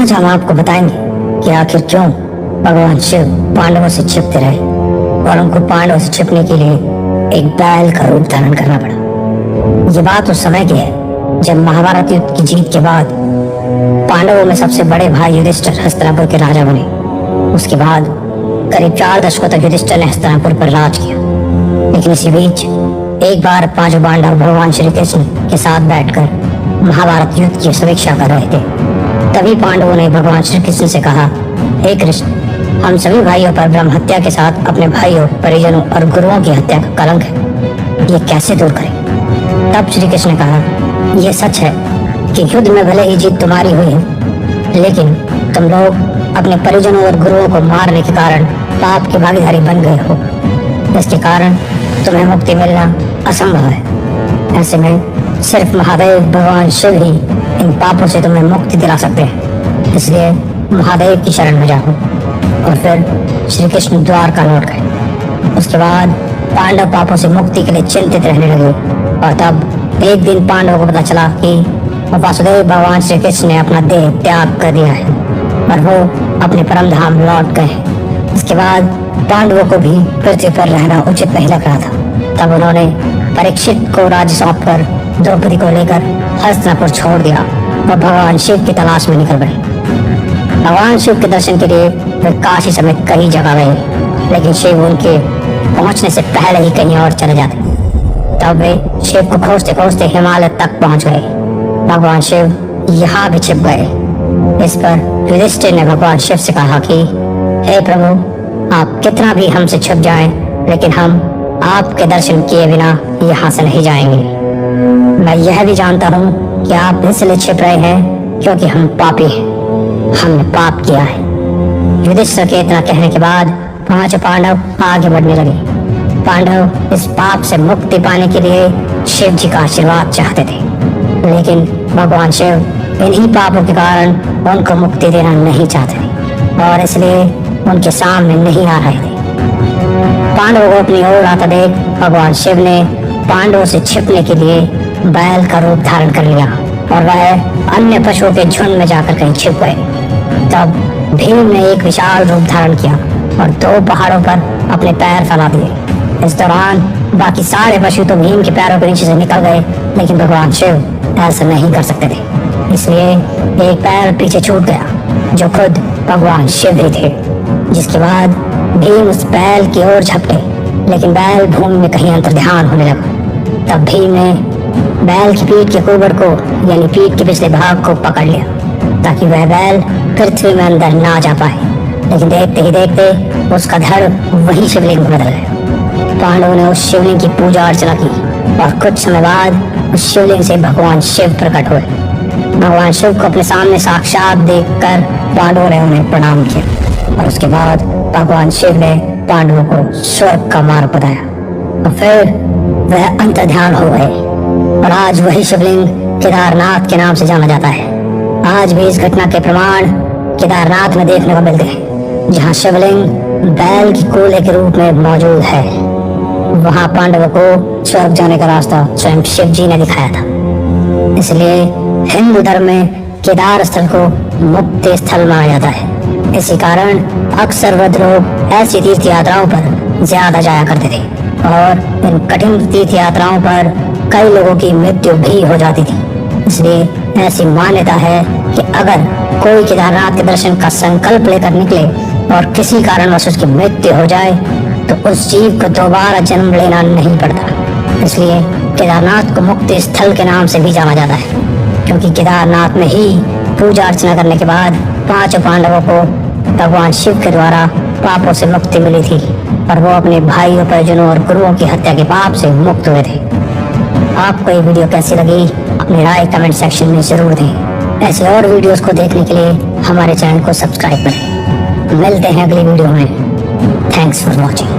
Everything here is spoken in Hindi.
आज हम आपको बताएंगे कि आखिर क्यों भगवान शिव पांडवों से छिपते रहे और उनको पांडवों से छिपने के लिए एक बैल का रूप धारण करना पड़ा। ये बात उस समय की है जब महाभारत युद्ध की जीत के बाद पांडवों में सबसे बड़े भाई युधिष्ठिर हस्तिनापुर के राजा बने। उसके बाद करीब 4 दशकों तक युधिष्ठिर ने हस्तिनापुर पर राज किया। लेकिन इसी बीच एक बार 5 पांडव भगवान श्री कृष्ण के साथ बैठकर महाभारत युद्ध की समीक्षा कर रहे थे। तभी पांडवों ने भगवान श्री कृष्ण से कहा, हे कृष्ण, हम सभी भाइयों पर ब्रह्म हत्या के साथ अपने भाइयों, परिजनों और गुरुओं की हत्या का कलंक है, ये कैसे दूर करें? तब श्री कृष्ण ने कहा, यह सच है कि युद्ध में भले ही जीत तुम्हारी हुई है, लेकिन तुम लोग अपने परिजनों और गुरुओं को मारने के कारण पाप के भागीदारी बन गए हो। इसके कारण तुम्हें मुक्ति मिलना असंभव है। ऐसे में सिर्फ महादेव भगवान शिव ही इन पापों से तुम्हें मुक्ति दिला सकते हैं। इसलिए महादेव की शरण में जाओ। और फिर श्री कृष्ण द्वारका लौट गए। उसके बाद पांडव पापों से मुक्ति के लिए चिंतित रहने लगे। और तब एक दिन पांडवों को पता चला कि वासुदेव भगवान श्री कृष्ण ने अपना देह त्याग कर दिया है और वो अपने परम धाम लौट गए। इसके बाद पांडवों को भी पृथ्वी पर रहना उचित नहीं लग रहा था। तब उन्होंने परीक्षित को राज्य सौंपकर द्रौपदी को लेकर हस्तिनापुर छोड़ दिया और भगवान शिव की तलाश में निकल गए। भगवान शिव के दर्शन के लिए वे काशी समेत कई जगह गए, लेकिन शिव उनके पहुंचने से पहले ही कहीं और चले जाते। तब वे शिव को खोजते खोजते हिमालय तक पहुंच गए। भगवान शिव यहाँ भी छिप गए। इस पर युधिष्ठिर ने भगवान शिव से कहा कि हे प्रभु, आप कितना भी हमसे छिप जाएं, लेकिन हम आपके दर्शन किए बिना यहाँ से नहीं जाएंगे। मैं यह भी जानता हूँ कि आप इसलिए छिप रहे हैं क्योंकि हम पापी हैं, हमने पाप किया है। युधिष्ठिर के इतना कहने के बाद 5 पांडव आगे बढ़ने लगे। पांडव इस पाप से मुक्ति पाने के लिए शिव जी का आशीर्वाद चाहते थे, लेकिन भगवान शिव इन्हीं पापों के कारण उनको मुक्ति देना नहीं चाहते थे और इसलिए उनके सामने नहीं आ रहे थे। पांडवों को अपनी ओर आता देख भगवान शिव ने पांडवों से छिपने के लिए बैल का रूप धारण कर लिया और वह अन्य पशुओं के झुंड में जाकर कहीं छिप गए। तब भीम ने एक विशाल रूप धारण किया और 2 पहाड़ों पर अपने पैर फैला दिए। इस दौरान बाकी सारे पशु तो भीम के पैरों के नीचे से निकल गए, लेकिन भगवान शिव ऐसा नहीं कर सकते थे। इसलिए एक पैर पीछे छूट गया जो खुद भगवान शिव ही थे। जिसके बाद भीम उस बैल की ओर झपटे, लेकिन बैल भूमि में कहीं अंतर्ध्यान होने लगा। तब भीम ने बैल की पीठ के कुबड़ को यानी पीठ के पिछले भाग को पकड़ लिया ताकि वह बैल पृथ्वी में अंदर ना जा पाए। लेकिन देखते ही देखते उसका धड़ वही शिवलिंग में बदल गया। पांडवों ने उस शिवलिंग की पूजा अर्चना की और कुछ समय बाद उस शिवलिंग से भगवान शिव प्रकट हुए। भगवान शिव को अपने सामने साक्षात देखकर पांडवों ने उन्हें प्रणाम किया और उसके बाद भगवान शिव ने पांडवों को स्वर्ग का मार्ग बताया और फिर वह अंतर्ध्यान हो गए। और आज वही शिवलिंग केदारनाथ के नाम से जाना जाता है। आज भी इस घटना के प्रमाण केदारनाथ में देखने को मिलते हैं, जहाँ शिवलिंग बैल की कूले के रूप में मौजूद है। वहाँ पांडवों को स्वर्ग जाने का रास्ता स्वयं शिव जी ने दिखाया था। इसलिए हिंदू धर्म में केदार स्थल को मुक्ति स्थल माना जाता है। इसी कारण अक्सर वृद्ध लोग ऐसी तीर्थ यात्राओं पर ज्यादा जाया करते थे और इन कठिन तीर्थ यात्राओं पर कई लोगों की मृत्यु भी हो जाती थी। इसलिए ऐसी मान्यता है कि अगर कोई केदारनाथ के दर्शन का संकल्प लेकर निकले और किसी कारणवश उसकी मृत्यु हो जाए तो उस जीव को दोबारा जन्म लेना नहीं पड़ता। इसलिए केदारनाथ को मुक्ति स्थल के नाम से भी जाना जाता है, क्योंकि केदारनाथ में ही पूजा अर्चना करने के बाद 5 पांडवों को भगवान शिव के द्वारा पापों से मुक्ति मिली थी और वो अपने भाइयों, परिजनों और गुरुओं की हत्या के पाप से मुक्त हुए थे। आपको ये वीडियो कैसी लगी अपनी राय कमेंट सेक्शन में जरूर दें। ऐसे और वीडियोस को देखने के लिए हमारे चैनल को सब्सक्राइब करें। मिलते हैं अगली वीडियो में। Thanks for watching.